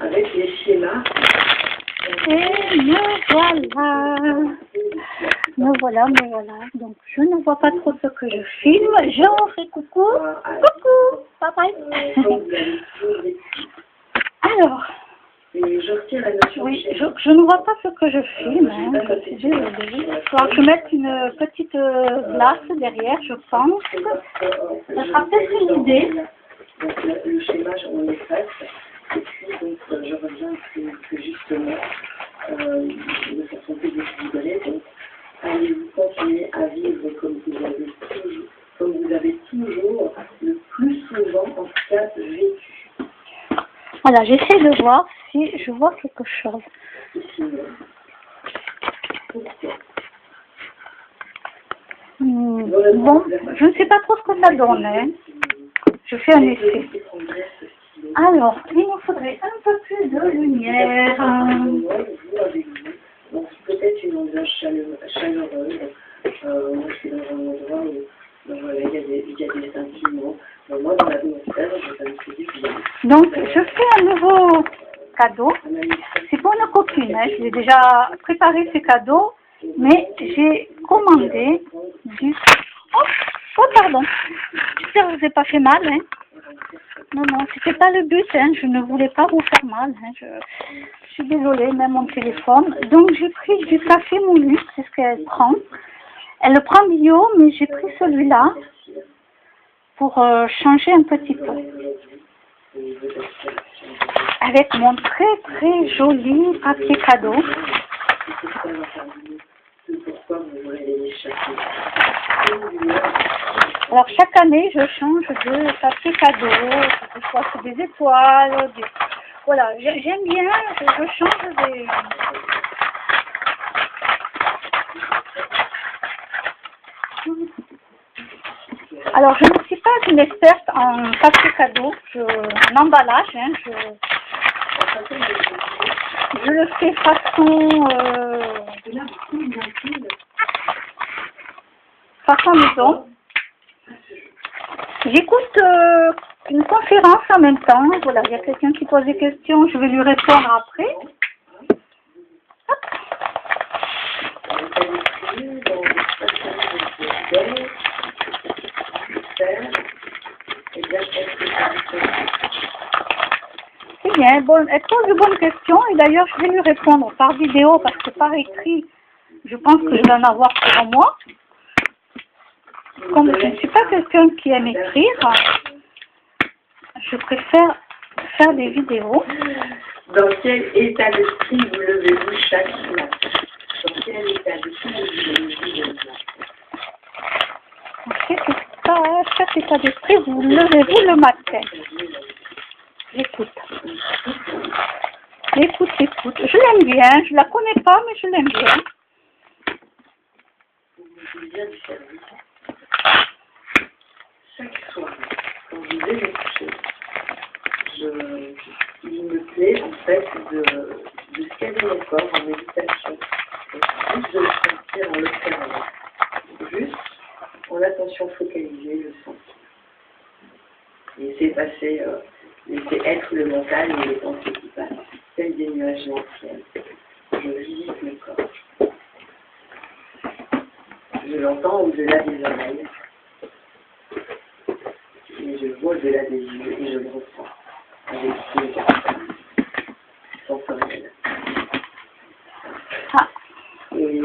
avec les schémas. Et me voilà. Donc, je ne vois pas trop ce que je filme. Je fais coucou. Coucou. Bye bye. Alors. Et je retire la notion. Oui, je ne vois pas ce que je filme. Hein, je suis désolée. Il va falloir que je mette une petite glace derrière, je pense. Ça sera peut-être une idée. Donc, le schéma, on l'efface. Et puis, donc, je reviens que justement, de façon plus définitive, donc, allez-vous continuer à vivre comme vous avez toujours, le plus souvent, en tout cas, vécu. Voilà, j'essaie de voir si je vois quelque chose. Bon, je ne sais pas trop ce que ça donne. Hein. Je fais un essai. Alors, il nous faudrait un peu plus de lumière. Donc, peut-être une ambiance chaleureuse. Moi, je suis dans un endroit où voilà, il y a des sentiments. Moi, dans l'atmosphère, je me suis dit. Donc, je fais un nouveau cadeau. C'est pour une copine. Hein. Je l'ai déjà préparé ces cadeaux, mais j'ai commandé du... Oh, pardon. J'espère que je vous ai pas fait mal. Hein. Non, c'était pas le but. Hein. Je ne voulais pas vous faire mal. Hein. Je suis désolée, même mon téléphone. Donc, j'ai pris du café moulu. C'est ce qu'elle prend. Elle le prend bio, mais j'ai pris celui-là pour changer un petit peu. Avec mon très très joli papier cadeau. Alors chaque année je change de papier cadeau, que ce soit sur des étoiles, voilà, j'aime bien, je change des... Alors je ne suis pas une experte en papier cadeau, en emballage, hein, je le fais façon maison. J'écoute une conférence en même temps. Voilà, il y a quelqu'un qui pose des questions, je vais lui répondre après. Hop. C'est bien, bon, elle pose de bonnes questions et d'ailleurs je vais lui répondre par vidéo parce que par écrit, je pense que je vais en avoir pour moi. Comme je ne suis pas quelqu'un qui aime écrire, je préfère faire des vidéos. Dans quel état d'esprit vous levez-vous chaque matin? Dans quel état d'esprit vous levez-vous le matin? Chaque état d'esprit vous levez-vous le matin? J'écoute. Écoute. Je l'aime bien, je la connais pas, mais je l'aime bien. Chaque soir, quand je vais me coucher, il me plaît en fait de scanner mon corps en méditation. Juste de le sentir en l'observant. Juste en attention focalisée, le sentir. Laisser être le mental et les pensées qui passent, telles des nuages anciens. Je visite le corps. Je l'entends au-delà des oreilles. Et je vois au-delà des yeux et je le ressens avec mes sensoriels. Et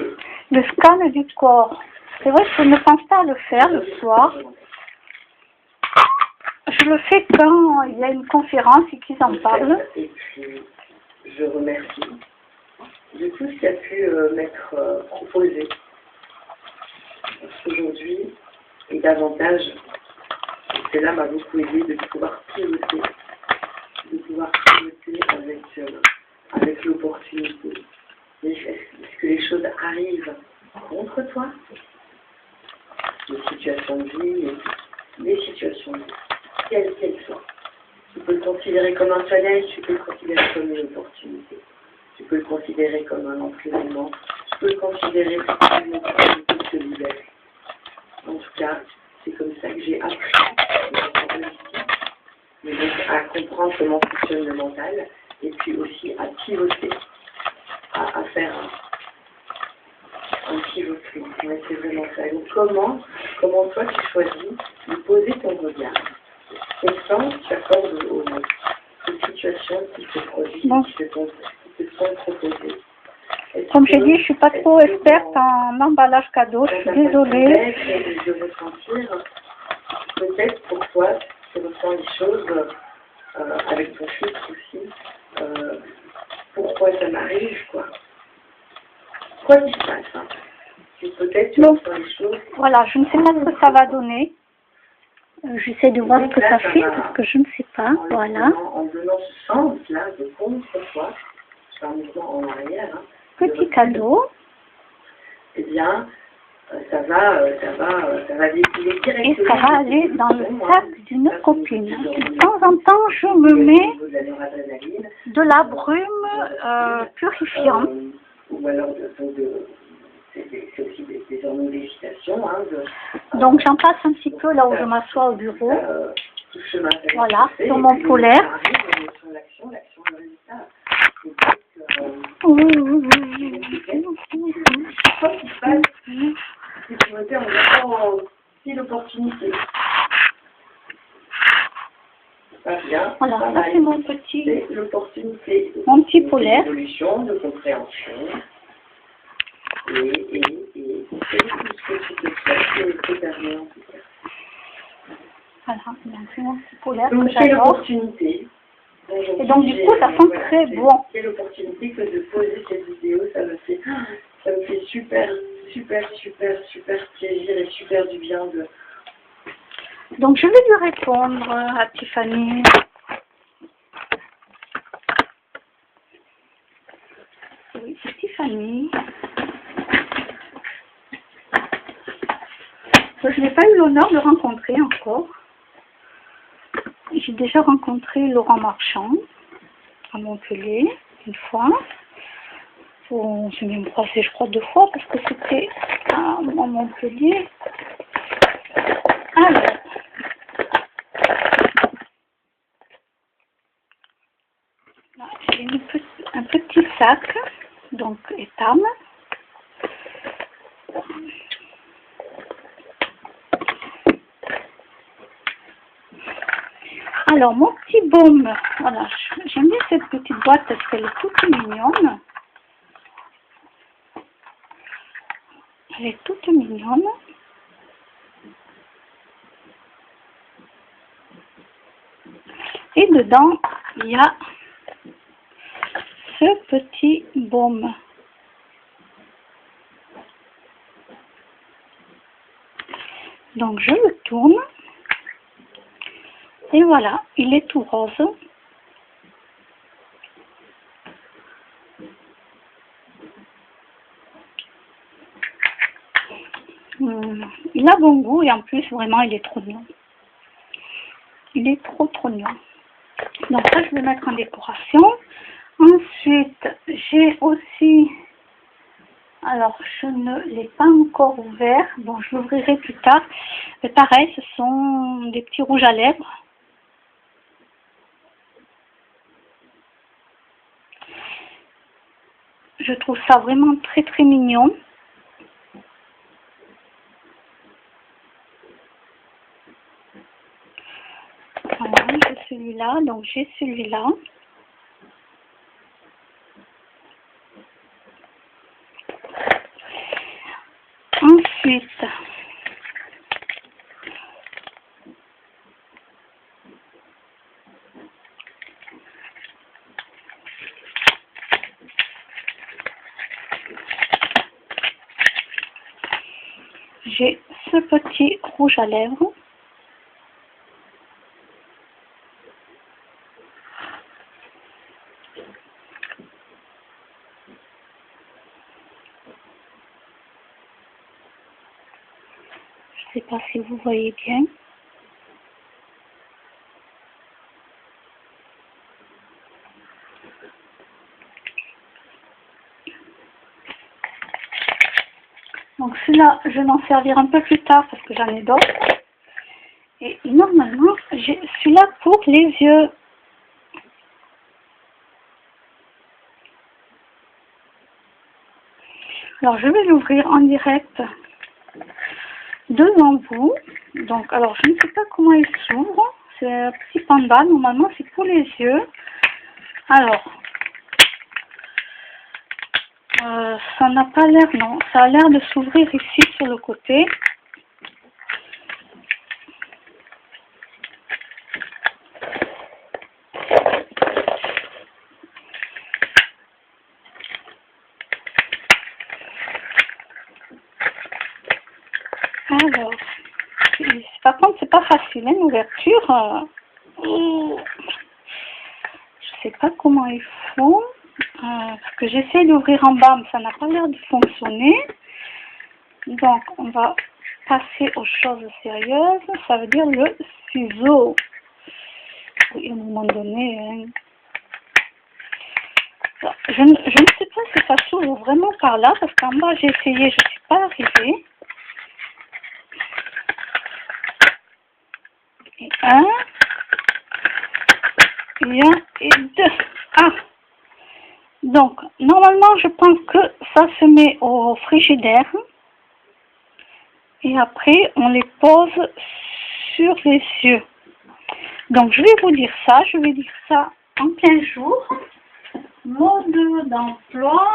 le scan du corps. C'est vrai que je ne pense pas à le faire le soir. Je le fais quand il y a une conférence et qu'ils en parlent. Et puis, je remercie de tout ce qui a pu m'être proposé. Aujourd'hui, et davantage, cela m'a beaucoup aidé de pouvoir piloter avec l'opportunité. Est-ce que les choses arrivent contre toi? Les situations de vie, les situations de vie, quelles qu'elles soient. Tu peux le considérer comme un challenge, tu peux le considérer comme une opportunité. Tu peux le considérer comme un entraînement, tu peux le considérer comme une opportunité de te libérer. En tout cas, c'est comme ça que j'ai appris à comprendre comment fonctionne le mental et puis suis aussi à pivoter, à faire un pivotement. Ouais, c'est vraiment ça. Donc comment toi tu choisis de poser ton regard? Quel sens tu accordes aux situations qui se produisent, Bon. qui te sont proposées? Comme j'ai dit, je ne suis pas trop experte en emballage cadeau, je suis désolée. De ressentir, peut-être pour toi, tu ressens les choses avec ton fils aussi. Pourquoi ça m'arrive, quoi. Quoi qu'il se passe, hein. Peut-être tu ressens les choses. Voilà, je ne sais pas ce que ça va donner. J'essaie de voir ce que ça fait parce que je ne sais pas. Voilà. En donnant ce sens-là de contre toi, c'est un mouvement en arrière. Hein, petit cadeau. Eh bien, ça va défiler directement. Et ça va aller dans le sac d'une copine. De temps en temps, je me mets de la brume purifiante. Ou alors c'est aussi des hormones d'excitation. Hein, donc j'en passe un petit peu là où je m'assois au bureau. Voilà, sur mon polaire. Si l'opportunité. Voilà, ça c'est mon petit, l'opportunité. Mon petit polaire. De compréhension. Et c'est tout ce que tu te fais, c'est permis en tout cas. Voilà, c'est mon petit polaire donc, que j'adore. L'opportunité. Et donc du coup, ça sent très bon. Quelle opportunité que de poser cette vidéo, ça me fait super plaisir et super du bien de... Donc je vais lui répondre à Tiffany. Oui, c'est Tiffany. Je n'ai pas eu l'honneur de rencontrer encore. J'ai déjà rencontré Laurent Marchand à Montpellier une fois. On s'est même croisé, je crois, 2 fois parce que c'était à Montpellier. Alors, j'ai un petit sac, donc Etam. Alors, mon petit baume, voilà, j'aime bien cette petite boîte parce qu'elle est toute mignonne. Elle est toute mignonne. Et dedans, il y a ce petit baume. Donc, je le tourne. Et voilà, il est tout rose. Il a bon goût et en plus, vraiment, il est trop mignon. Il est trop mignon. Donc ça, je vais mettre en décoration. Ensuite, j'ai aussi... Alors, je ne l'ai pas encore ouvert. Bon, je l'ouvrirai plus tard. Mais pareil, ce sont des petits rouges à lèvres. Je trouve ça vraiment très mignon. Voilà, j'ai celui-là. Donc, j'ai celui-là. Ensuite, j'ai ce petit rouge à lèvres. Je ne sais pas si vous voyez bien. Donc celui-là, je vais m'en servir un peu plus tard parce que j'en ai d'autres. Et normalement, j'ai celui-là pour les yeux. Alors, je vais l'ouvrir en direct devant vous. Donc, alors, je ne sais pas comment il s'ouvre. C'est un petit panda. Normalement, c'est pour les yeux. Alors, ça n'a pas l'air, non. Ça a l'air de s'ouvrir ici sur le côté. Alors, par contre, c'est pas facile, hein, l'ouverture. Je sais pas comment ils font. Parce que j'essaie d'ouvrir en bas, mais ça n'a pas l'air de fonctionner. Donc, on va passer aux choses sérieuses. Ça veut dire le ciseau. Oui, à un moment donné. Hein. Alors, je ne sais pas si ça s'ouvre vraiment par là, parce qu'en bas, j'ai essayé, je ne suis pas arrivée. Et un, et deux. Ah! Donc, normalement, je pense que ça se met au frigidaire. Et après, on les pose sur les yeux. Donc, je vais vous dire ça. Je vais dire ça en 15 jours. Mode d'emploi.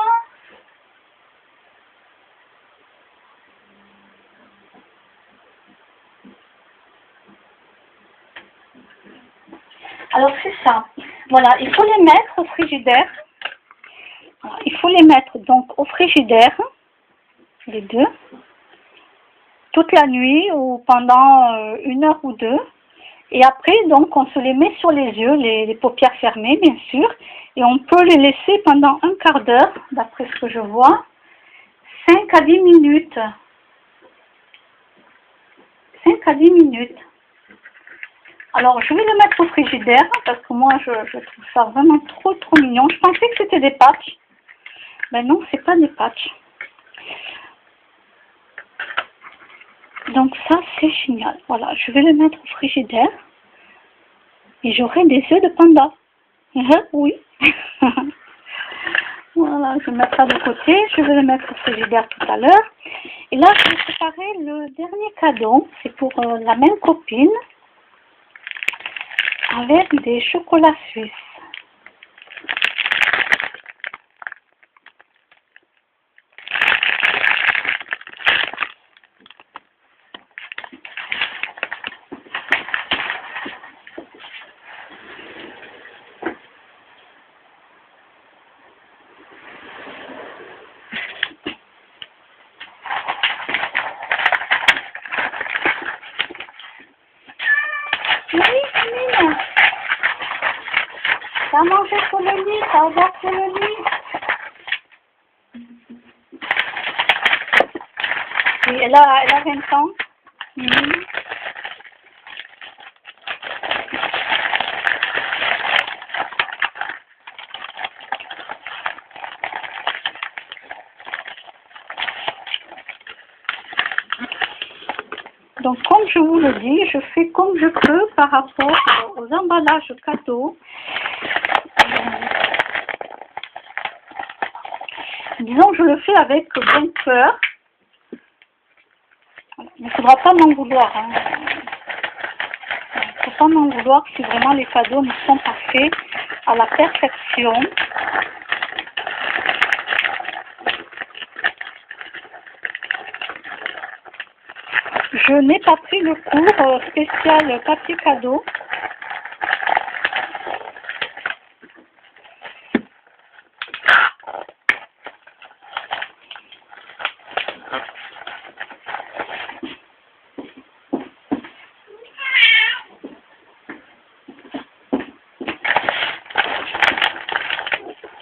Alors, c'est ça. Voilà, il faut les mettre au frigidaire. Il faut les mettre donc au frigidaire, les deux, toute la nuit ou pendant 1 heure ou 2. Et après, donc, on se les met sur les yeux, les paupières fermées, bien sûr. Et on peut les laisser pendant 1/4 d'heure, d'après ce que je vois. 5 à 10 minutes. 5 à 10 minutes. Alors, je vais le mettre au frigidaire, parce que moi, je trouve ça vraiment trop mignon. Je pensais que c'était des patchs. Ben non, c'est pas des patchs. Donc ça, c'est génial. Voilà, je vais le mettre au frigidaire. Et j'aurai des œufs de panda. Oui. Voilà, je vais mettre ça de côté. Je vais le mettre au frigidaire tout à l'heure. Et là, je vais préparer le dernier cadeau. C'est pour la même copine. Avec des chocolats suisses. Oui, Mine. T'as mangé sur le lit, t'as ouvert sur le lit. Oui, elle a 20 ans. Donc, comme je vous le dis, je fais comme je peux par rapport aux emballages cadeaux. Disons, je le fais avec bon cœur. Il ne faudra pas m'en vouloir. Hein. Il ne faut pas m'en vouloir si vraiment les cadeaux me sont pas faits à la perfection. Je n'ai pas pris le cours spécial papier cadeau.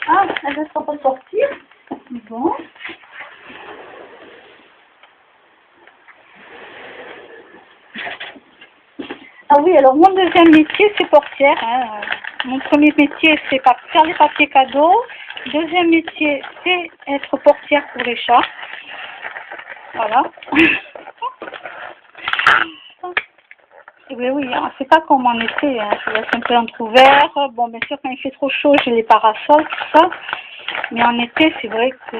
Ah, elle ne sera pas sortir. Bon. Ah oui, alors mon deuxième métier, c'est portière. Hein. Mon premier métier, c'est faire les papiers cadeaux. Deuxième métier, c'est être portière pour les chats. Voilà. Et bien oui, hein, c'est pas comme en été. Hein. Je laisse un peu entrouvert. Bon, bien sûr, quand il fait trop chaud, j'ai les parasols, tout ça. Mais en été, c'est vrai que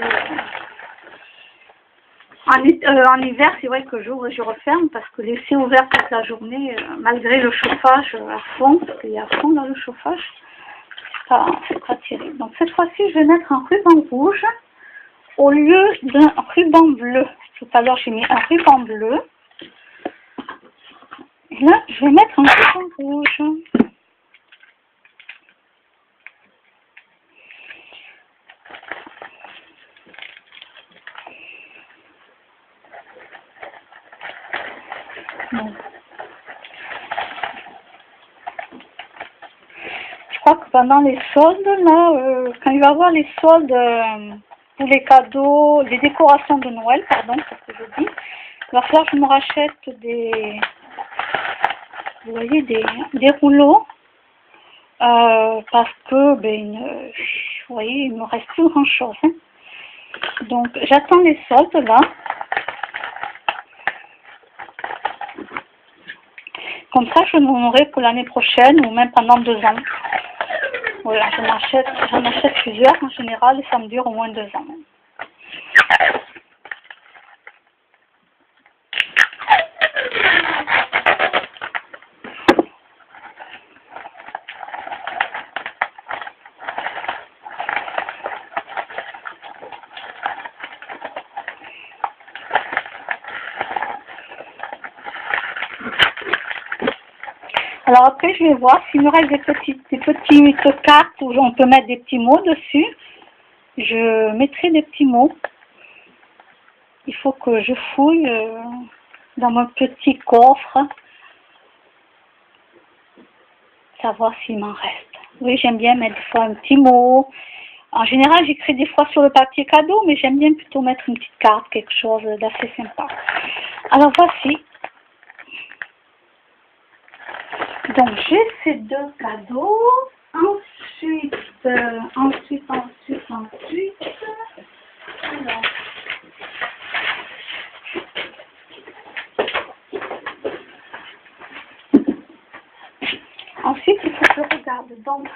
En hiver, c'est vrai que j'ouvre et je referme parce que laisser ouvert toute la journée, malgré le chauffage à fond, parce qu'il y a à fond dans le chauffage, c'est pas terrible. Donc cette fois-ci, je vais mettre un ruban rouge au lieu d'un ruban bleu. Tout à l'heure, j'ai mis un ruban bleu. Et là, je vais mettre un ruban rouge. Bon. Je crois que pendant les soldes, là, quand il va y avoir les soldes pour les cadeaux, les décorations de Noël, pardon, c'est ce que je dis, il va falloir que je me rachète vous voyez, des rouleaux, parce que, vous voyez, il me reste plus grand chose. Hein. Donc, j'attends les soldes, là. Comme ça, je n'en aurai pour l'année prochaine ou même pendant 2 ans. Voilà, j'en achète plusieurs en général et ça me dure au moins 2 ans. Alors après, je vais voir s'il me reste des petites cartes où on peut mettre des petits mots dessus. Je mettrai des petits mots. Il faut que je fouille dans mon petit coffre, savoir s'il m'en reste. Oui, j'aime bien mettre des fois un petit mot. En général, j'écris des fois sur le papier cadeau, mais j'aime bien plutôt mettre une petite carte, quelque chose d'assez sympa. Alors voici. Donc j'ai ces 2 cadeaux. Ensuite. Alors. Ensuite, il faut que je regarde. Donc.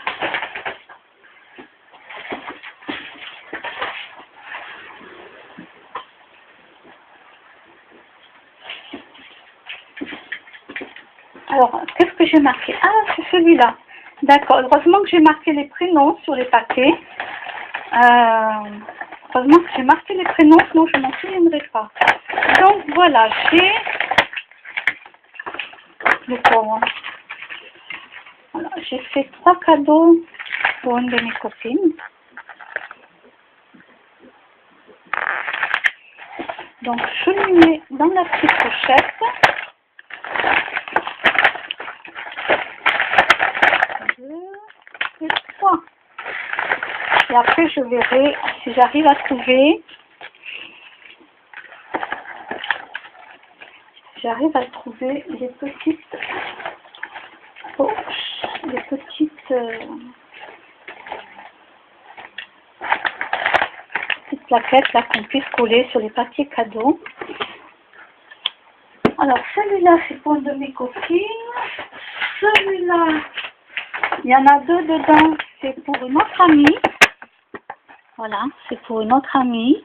Alors, qu'est-ce que j'ai marqué? Ah, c'est celui-là. D'accord. Heureusement que j'ai marqué les prénoms sur les paquets. Heureusement que j'ai marqué les prénoms, sinon je ne m'en souviendrai pas. Donc, voilà, j'ai... Voilà, j'ai fait 3 cadeaux pour une de mes copines. Donc, je lui mets dans la petite pochette. Et après, je verrai si j'arrive à trouver. Les petites poches, les petites plaquettes là qu'on puisse coller sur les papiers cadeaux. Alors, celui-là, c'est pour une de mes copines. Celui-là, il y en a 2 dedans, c'est pour une autre amie. Voilà, c'est pour une autre amie.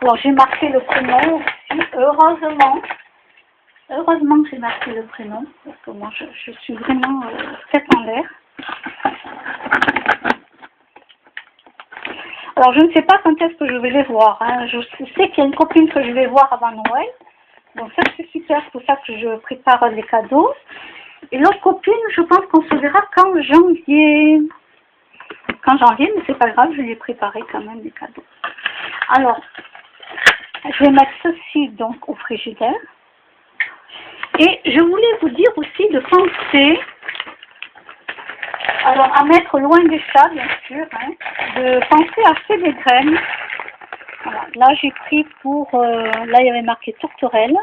Alors, j'ai marqué le prénom aussi, heureusement. Heureusement que j'ai marqué le prénom, parce que moi, je suis vraiment tête en l'air. Alors, je ne sais pas quand est-ce que je vais les voir. Hein. Je sais qu'il y a une copine que je vais voir avant Noël. Donc, ça, c'est super. C'est pour ça que je prépare les cadeaux. Et l'autre copine, je pense qu'on se verra qu'en janvier. Mais c'est pas grave, je lui ai préparé quand même des cadeaux. Alors, je vais mettre ceci donc au frigidaire. Et je voulais vous dire aussi de penser, alors à mettre loin des chats bien sûr, hein, de penser à acheter des graines. Voilà. Là j'ai pris pour, là il y avait marqué tourterelle.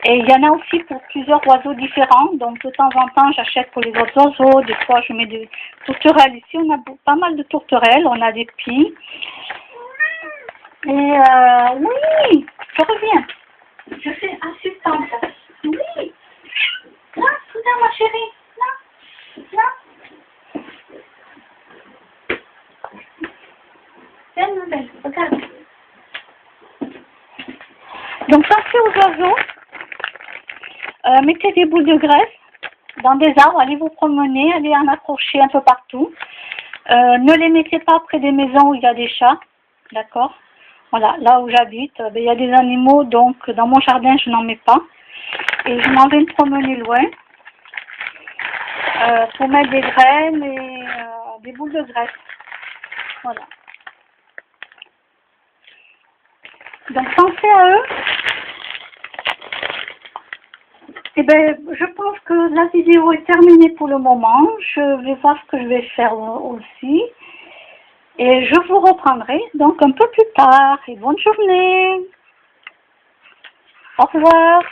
Et il y en a aussi pour plusieurs oiseaux différents, donc de temps en temps j'achète pour les autres oiseaux, des fois je mets des tourterelles. Ici on a pas mal de tourterelles, on a des pies. Et oui, je reviens. Je fais assistante. Oui. Là, soudain ma chérie. Là. Donc pensez aux oiseaux, mettez des boules de graisse dans des arbres, allez vous promener, allez en accrocher un peu partout. Ne les mettez pas près des maisons où il y a des chats, d'accord? Voilà, là où j'habite, il y a des animaux, donc dans mon jardin je n'en mets pas. Et je m'en vais me promener loin pour mettre des graines et des boules de graisse. Voilà. Donc pensez à eux. Eh bien, je pense que la vidéo est terminée pour le moment. Je vais voir ce que je vais faire aussi. Et je vous reprendrai donc un peu plus tard. Et bonne journée. Au revoir.